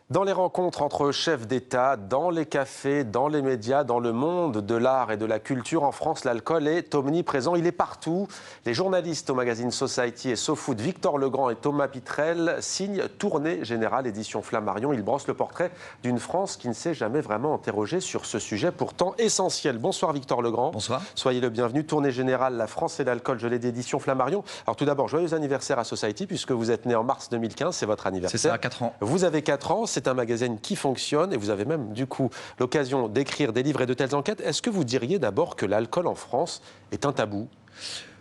Dans les rencontres entre chefs d'État, dans les cafés, dans les médias, dans le monde de l'art et de la culture, en France, l'alcool est omniprésent, il est partout. Les journalistes au magazine Society et SoFood, Victor Legrand et Thomas Pitrel, signent Tournée Générale, édition Flammarion. Ils brossent le portrait d'une France qui ne s'est jamais vraiment interrogée sur ce sujet pourtant essentiel. Bonsoir Victor Legrand. Bonsoir. Soyez le bienvenu. Tournée Générale, la France et l'alcool, je l'ai dit, édition Flammarion. Alors tout d'abord, joyeux anniversaire à Society, puisque vous êtes né en mars 2015, c'est votre anniversaire. C'est ça, 4 ans. Vous avez 4 ans. C'est un magazine qui fonctionne et vous avez même, du coup, l'occasion d'écrire des livres et de telles enquêtes. Est-ce que vous diriez d'abord que l'alcool en France est un tabou ?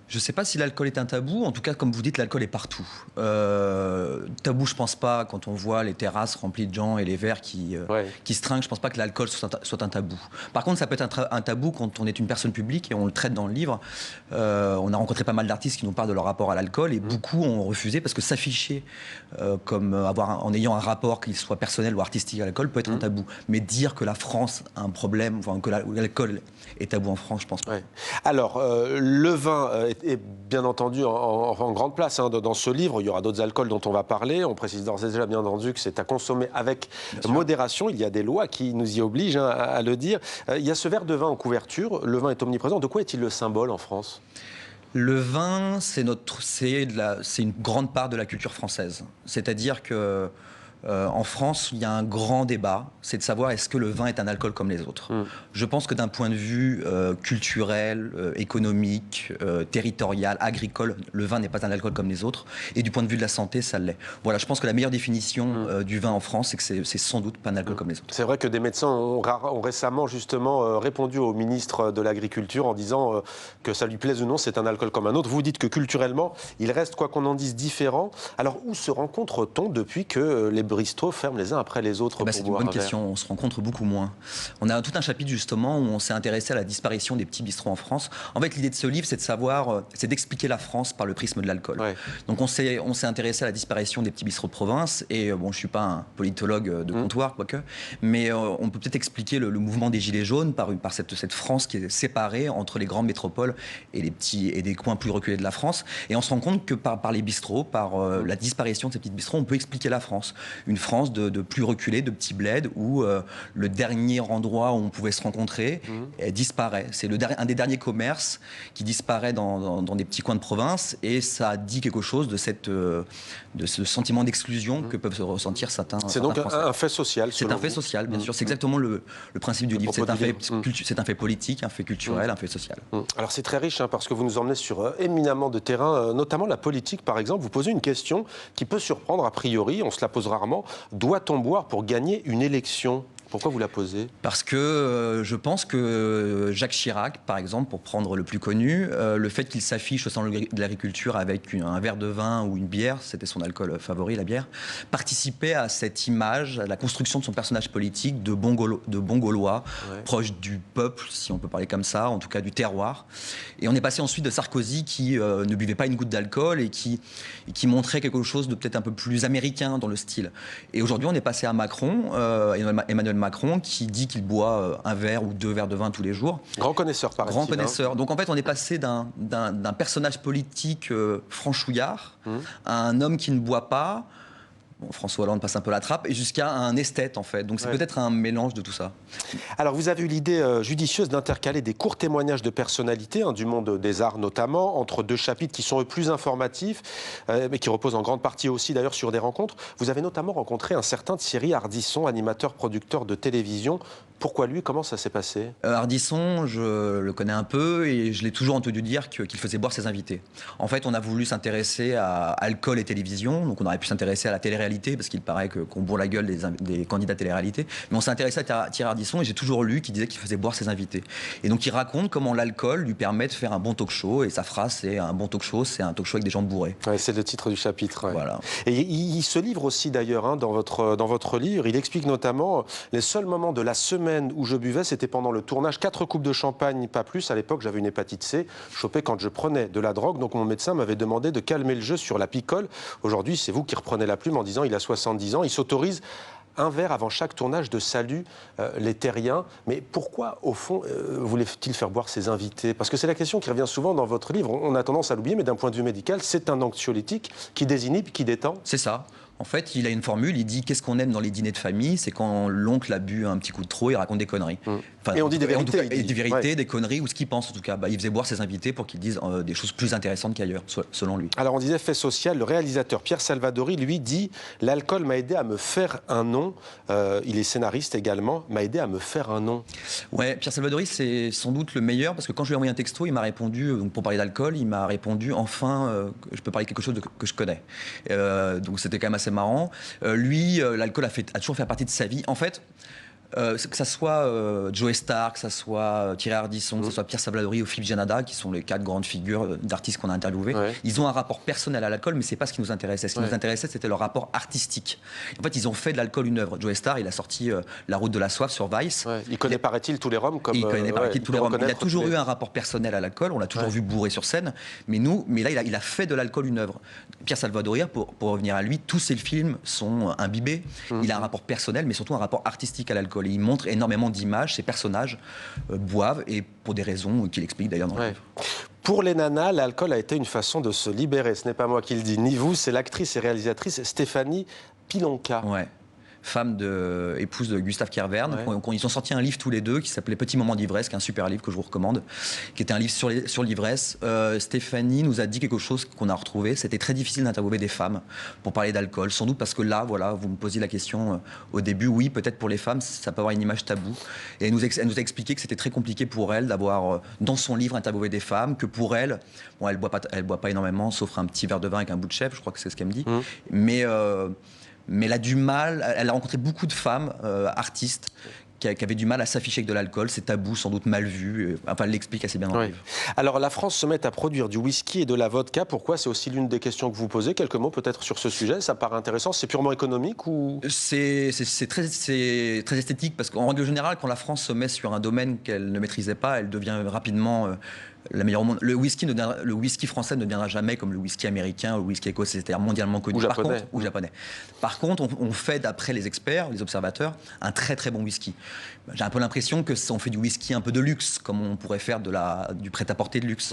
Je ne sais pas si l'alcool est un tabou. En tout cas, comme vous dites, l'alcool est partout. Tabou, je ne pense pas. Quand on voit les terrasses remplies de gens et les verres qui se trinquent, je ne pense pas que l'alcool soit un tabou. Par contre, ça peut être un tabou quand on est une personne publique et on le traite dans le livre. On a rencontré pas mal d'artistes qui nous parlent de leur rapport à l'alcool et beaucoup ont refusé parce que s'afficher en ayant un rapport, qu'il soit personnel ou artistique à l'alcool, peut être un tabou. Mais dire que la France a un problème, enfin, que l'alcool est tabou en France, je ne pense pas. Ouais. Alors, le vin est bien entendu en grande place dans ce livre. Il y aura d'autres alcools dont on va parler. On précise d'ores et déjà bien entendu que c'est à consommer avec modération. Il y a des lois qui nous y obligent à le dire. Il y a ce verre de vin en couverture. Le vin est omniprésent. De quoi est-il le symbole en France ? Le vin, c'est une grande part de la culture française. C'est-à-dire que en France, il y a un grand débat, c'est de savoir est-ce que le vin est un alcool comme les autres. Je pense que d'un point de vue culturel, économique, territorial, agricole, le vin n'est pas un alcool comme les autres. Et du point de vue de la santé, ça l'est. Voilà, je pense que la meilleure définition du vin en France, c'est que c'est sans doute pas un alcool comme les autres. C'est vrai que des médecins ont récemment justement répondu au ministre de l'Agriculture en disant que ça lui plaise ou non, c'est un alcool comme un autre. Vous dites que culturellement, il reste, quoi qu'on en dise, différent. Alors où se rencontre-t-on depuis que les bistrots ferment les uns après les autres pour c'est une boire bonne un verre ? question, on se rencontre beaucoup moins. On a tout un chapitre justement où on s'est intéressé à la disparition des petits bistrots en France. En fait, l'idée de ce livre, c'est de savoir, c'est d'expliquer la France par le prisme de l'alcool. Ouais. Donc on s'est intéressé à la disparition des petits bistrots de province et bon, je suis pas un politologue de comptoir, quoique, mais on peut peut-être expliquer le mouvement des Gilets jaunes par cette France qui est séparée entre les grandes métropoles et les petits et des coins plus reculés de la France. Et on se rend compte que par les bistrots, par la disparition de ces petits bistrots, on peut expliquer la France. Une France de plus reculée, de petits bleds, où le dernier endroit où on pouvait se rencontrer disparaît. C'est un des derniers commerces qui disparaît dans des petits coins de province, et ça dit quelque chose de ce sentiment d'exclusion que peuvent ressentir certains C'est donc Français. Un fait social. C'est un fait social, bien sûr. C'est exactement le principe du livre. C'est un fait politique, un fait culturel, un fait social. Alors c'est très riche parce que vous nous emmenez sur éminemment de terrain, notamment la politique par exemple. Vous posez une question qui peut surprendre a priori, on se la pose rarement. Doit-on boire pour gagner une élection ? Pourquoi vous la posez ? Parce que je pense que Jacques Chirac, par exemple, pour prendre le plus connu, le fait qu'il s'affiche au salon de l'agriculture avec un verre de vin ou une bière, c'était son alcool favori, la bière, participait à cette image, à la construction de son personnage politique de bon Gaulois, proche du peuple, si on peut parler comme ça, en tout cas du terroir. Et on est passé ensuite de Sarkozy qui ne buvait pas une goutte d'alcool et qui montrait quelque chose de peut-être un peu plus américain dans le style. Et aujourd'hui, on est passé à Macron, Emmanuel Macron, qui dit qu'il boit un verre ou 2 verres de vin tous les jours. Grand connaisseur, par exemple. Grand connaisseur. Donc en fait, on est passé d'un personnage politique franchouillard à un homme qui ne boit pas. Bon, François Hollande passe un peu la trappe, et jusqu'à un esthète en fait. Donc c'est peut-être un mélange de tout ça. Alors vous avez eu l'idée judicieuse d'intercaler des courts témoignages de personnalités, du monde des arts notamment, entre 2 chapitres qui sont plus informatifs, mais qui reposent en grande partie aussi d'ailleurs sur des rencontres. Vous avez notamment rencontré un certain Thierry Ardisson, animateur, producteur de télévision. Pourquoi lui ? Comment ça s'est passé ? Ardisson, je le connais un peu et je l'ai toujours entendu dire qu'il faisait boire ses invités. En fait, on a voulu s'intéresser à alcool et télévision, donc on aurait pu s'intéresser à la télé-réalité, parce qu'il paraît qu'on bourre la gueule des candidats télé-réalité, mais on s'est intéressé à Thierry Ardisson et j'ai toujours lu qu'il disait qu'il faisait boire ses invités. Et donc il raconte comment l'alcool lui permet de faire un bon talk-show, et sa phrase c'est un bon talk-show, c'est un talk-show avec des gens bourrés. Ouais, c'est le titre du chapitre. Ouais. Voilà. Et il se livre aussi d'ailleurs dans votre livre, il explique notamment les seuls moments de la semaine où je buvais, c'était pendant le tournage, 4 coupes de champagne, pas plus. À l'époque, j'avais une hépatite C, chopée quand je prenais de la drogue. Donc mon médecin m'avait demandé de calmer le jeu sur la picole. Aujourd'hui, c'est vous qui reprenez la plume en disant il a 70 ans. Il s'autorise un verre avant chaque tournage de salut les terriens. Mais pourquoi, au fond, voulait-il faire boire ses invités ? Parce que c'est la question qui revient souvent dans votre livre. On a tendance à l'oublier, mais d'un point de vue médical, c'est un anxiolytique qui désinhibe, qui détend. C'est ça. En fait, il a une formule, il dit qu'est-ce qu'on aime dans les dîners de famille, c'est quand l'oncle a bu un petit coup de trop, il raconte des conneries. Enfin, et on dit des vérités. Des vérités, des conneries, ou ce qu'il pense en tout cas. Il faisait boire ses invités pour qu'ils disent des choses plus intéressantes qu'ailleurs, selon lui. Alors on disait fait social, le réalisateur Pierre Salvadori, lui, dit « L'alcool m'a aidé à me faire un nom ». Il est scénariste également, m'a aidé à me faire un nom. Ouais, Pierre Salvadori, c'est sans doute le meilleur, parce que quand je lui ai envoyé un texto, il m'a répondu, donc pour parler d'alcool, il m'a répondu « Enfin, je peux parler de quelque chose que je connais ». Donc c'était quand même assez marrant. Lui, l'alcool a toujours fait partie de sa vie. En fait, que ça soit Joe Starr, que ça soit Thierry Ardisson, que ça soit Pierre Salvadori ou Philippe Giannada, qui sont les 4 grandes figures d'artistes qu'on a interviewés, ils ont un rapport personnel à l'alcool, mais c'est pas ce qui nous intéressait. Ce qui nous intéressait, c'était leur rapport artistique. En fait, ils ont fait de l'alcool une œuvre. Joe Starr, il a sorti La Route de la Soif sur Vice. Il connaît, paraît-il, tous les rhums. Comme, il connaît, paraît-il, tous les rhums. Il a toujours eu un rapport personnel à l'alcool. On l'a toujours vu bourré sur scène. Mais là, il a fait de l'alcool une œuvre. Pierre Salvadori, pour revenir à lui, tous ses films sont imbibés. Il a un rapport personnel, mais surtout un rapport artistique à l'alcool. Et il montre énormément d'images. Ces personnages boivent, et pour des raisons qu'il explique d'ailleurs dans le livre. Pour les nanas, l'alcool a été une façon de se libérer. Ce n'est pas moi qui le dis, ni vous, c'est l'actrice et réalisatrice Stéphanie Pilonka. Ouais. Épouse de Gustave Kervern. Ils ont sorti un livre tous les deux qui s'appelait Petit moment d'ivresse, qui est un super livre que je vous recommande, qui était un livre sur l'ivresse. Stéphanie nous a dit quelque chose qu'on a retrouvé. C'était très difficile d'interviewer des femmes pour parler d'alcool, sans doute parce que là, voilà, vous me posiez la question au début, oui, peut-être pour les femmes, ça peut avoir une image taboue. Et elle nous a expliqué que c'était très compliqué pour elle d'avoir, dans son livre, interviewé des femmes, que pour elle, bon, elle boit pas énormément, sauf un petit verre de vin avec un bout de chèvre, je crois que c'est ce qu'elle me dit. Mais elle a du mal, elle a rencontré beaucoup de femmes artistes qui avaient du mal à s'afficher avec de l'alcool, c'est tabou, sans doute mal vu. Enfin, elle l'explique assez bien dans le livre. Alors, la France se met à produire du whisky et de la vodka. Pourquoi? C'est aussi l'une des questions que vous posez. Quelques mots peut-être sur ce sujet. Ça paraît intéressant. C'est purement économique ou... C'est très esthétique, parce qu'en règle générale, quand la France se met sur un domaine qu'elle ne maîtrisait pas, elle devient rapidement... la meilleure au monde. Le whisky français ne deviendra jamais comme le whisky américain ou le whisky écossais, c'est-à-dire mondialement connu. Ou japonais. Par contre, on fait, d'après les experts, les observateurs, un très très bon whisky. J'ai un peu l'impression qu'on fait du whisky un peu de luxe, comme on pourrait faire du prêt-à-porter de luxe.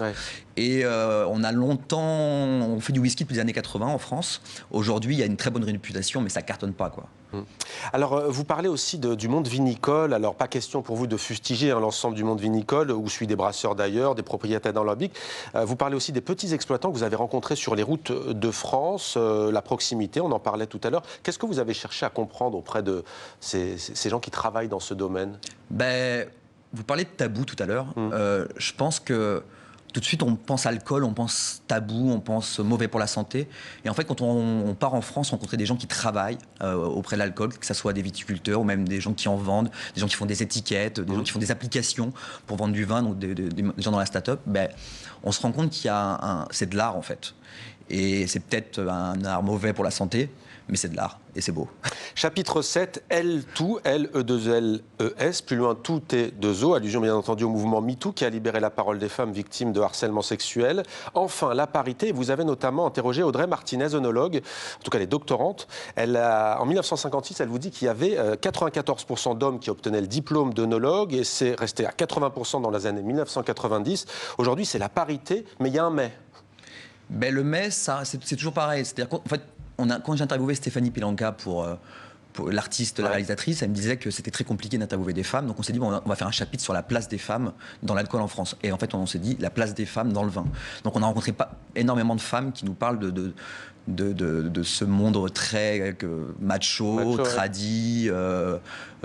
Et on fait du whisky depuis les années 80 en France. Aujourd'hui, il y a une très bonne réputation, mais ça cartonne pas, quoi. Alors, vous parlez aussi du monde vinicole. Alors, pas question pour vous de fustiger l'ensemble du monde vinicole, où celui des brasseurs d'ailleurs, des propriétaires d'alambics. Vous parlez aussi des petits exploitants que vous avez rencontrés sur les routes de France, la proximité, on en parlait tout à l'heure. Qu'est-ce que vous avez cherché à comprendre auprès de ces gens qui travaillent dans ce domaine? Vous parlez de tabou tout à l'heure. Je pense que tout de suite, on pense alcool, on pense tabou, on pense mauvais pour la santé. Et en fait, quand on part en France, rencontrer des gens qui travaillent auprès de l'alcool, que ce soit des viticulteurs ou même des gens qui en vendent, des gens qui font des étiquettes, des gens qui font des applications pour vendre du vin, donc des gens dans la start-up, on se rend compte c'est de l'art en fait. Et c'est peut-être un art mauvais pour la santé, mais c'est de l'art et c'est beau. Chapitre 7, L2, L-E-2-L-E-S, plus loin tout est 2O, allusion bien entendu au mouvement MeToo qui a libéré la parole des femmes victimes de harcèlement sexuel. Enfin, la parité, vous avez notamment interrogé Audrey Martinez, œnologue, en tout cas elle est doctorante. En 1956, elle vous dit qu'il y avait 94% d'hommes qui obtenaient le diplôme d'œnologue et c'est resté à 80% dans les années 1990. Aujourd'hui, c'est la parité, mais il y a un mais. Le mais, c'est toujours pareil. C'est-à-dire qu'en fait, quand j'ai interviewé Stéphanie Pilonka pour l'artiste, la réalisatrice, elle me disait que c'était très compliqué d'interviewer des femmes. Donc on s'est dit, on va faire un chapitre sur la place des femmes dans l'alcool en France. Et en fait, on s'est dit, la place des femmes dans le vin. Donc on a rencontré énormément de femmes qui nous parlent de ce monde très macho, tradi.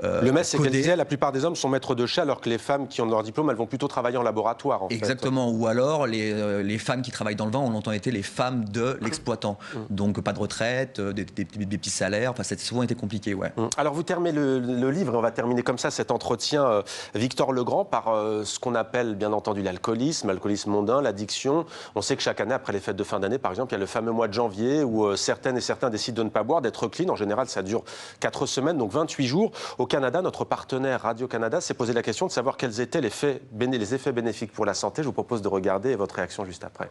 Le mais, c'est qu'elle disait, la plupart des hommes sont maîtres de chat, alors que les femmes qui ont leur diplôme, elles vont plutôt travailler en laboratoire. Exactement. Ou alors, les femmes qui travaillent dans le vin, on longtemps été les femmes de l'exploitant. Donc pas de retraite, des petits salaires. Enfin, ça a souvent été compliqué, ouais. Alors vous terminez le livre, et on va terminer comme ça cet entretien, Victor Legrand, par ce qu'on appelle bien entendu l'alcoolisme mondain, l'addiction. On sait que chaque année, après les fêtes de fin d'année, par exemple, il y a le fameux mois de janvier où certaines et certains décident de ne pas boire, d'être clean. En général, ça dure 4 semaines, donc 28 jours. Au Canada, notre partenaire Radio-Canada s'est posé la question de savoir quels étaient les effets bénéfiques pour la santé. Je vous propose de regarder votre réaction juste après.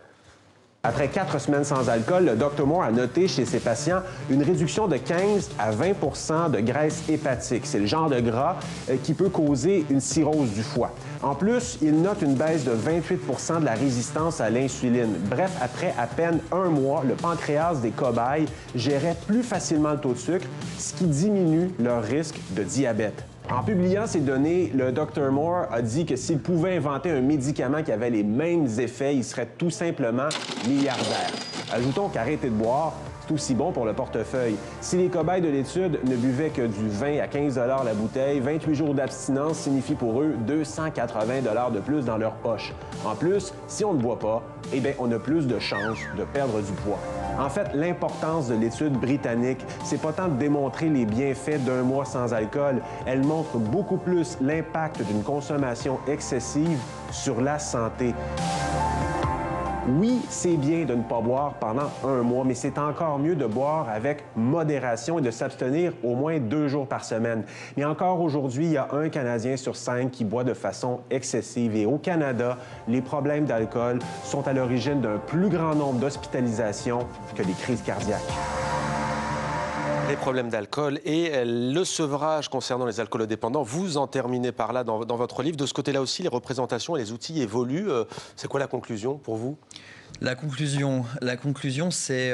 Après 4 semaines sans alcool, le Dr Moore a noté chez ses patients une réduction de 15 à 20 de graisse hépatique. C'est le genre de gras qui peut causer une cirrhose du foie. En plus, il note une baisse de 28 de la résistance à l'insuline. Bref, après à peine un mois, le pancréas des cobayes gérait plus facilement le taux de sucre, ce qui diminue leur risque de diabète. En publiant ces données, le Dr Moore a dit que s'il pouvait inventer un médicament qui avait les mêmes effets, il serait tout simplement milliardaire. Ajoutons qu'arrêter de boire, c'est aussi bon pour le portefeuille. Si les cobayes de l'étude ne buvaient que du 20 à 15 $ la bouteille, 28 jours d'abstinence signifie pour eux 280 $ de plus dans leur poche. En plus, si on ne boit pas, eh bien, on a plus de chances de perdre du poids. En fait, l'importance de l'étude britannique, c'est pas tant de démontrer les bienfaits d'un mois sans alcool, elle montre beaucoup plus l'impact d'une consommation excessive sur la santé. Oui, c'est bien de ne pas boire pendant un mois, mais c'est encore mieux de boire avec modération et de s'abstenir au moins 2 jours par semaine. Mais encore aujourd'hui, il y a un Canadien sur 5 qui boit de façon excessive. Et au Canada, les problèmes d'alcool sont à l'origine d'un plus grand nombre d'hospitalisations que les crises cardiaques. Les problèmes d'alcool et le sevrage concernant les alcoolodépendants, vous en terminez par là dans votre livre. De ce côté-là aussi, les représentations et les outils évoluent. C'est quoi la conclusion pour vous? La conclusion, c'est...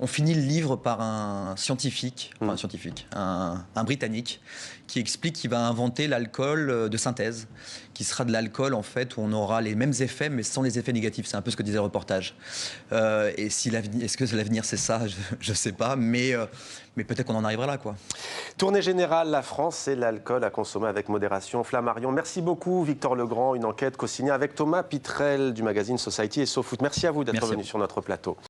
on finit le livre par un scientifique, un Britannique, qui explique qu'il va inventer l'alcool de synthèse, qui sera de l'alcool en fait où on aura les mêmes effets mais sans les effets négatifs. C'est un peu ce que disait le reportage. Et si est-ce que l'avenir c'est ça? Je ne sais pas, mais peut-être qu'on en arrivera là, quoi. Tournée générale, la France, c'est l'alcool à consommer avec modération. Flammarion, merci beaucoup. Victor Legrand, une enquête co-signée avec Thomas Pitrel du magazine Society et SoFoot. Merci à vous d'être venu sur notre plateau.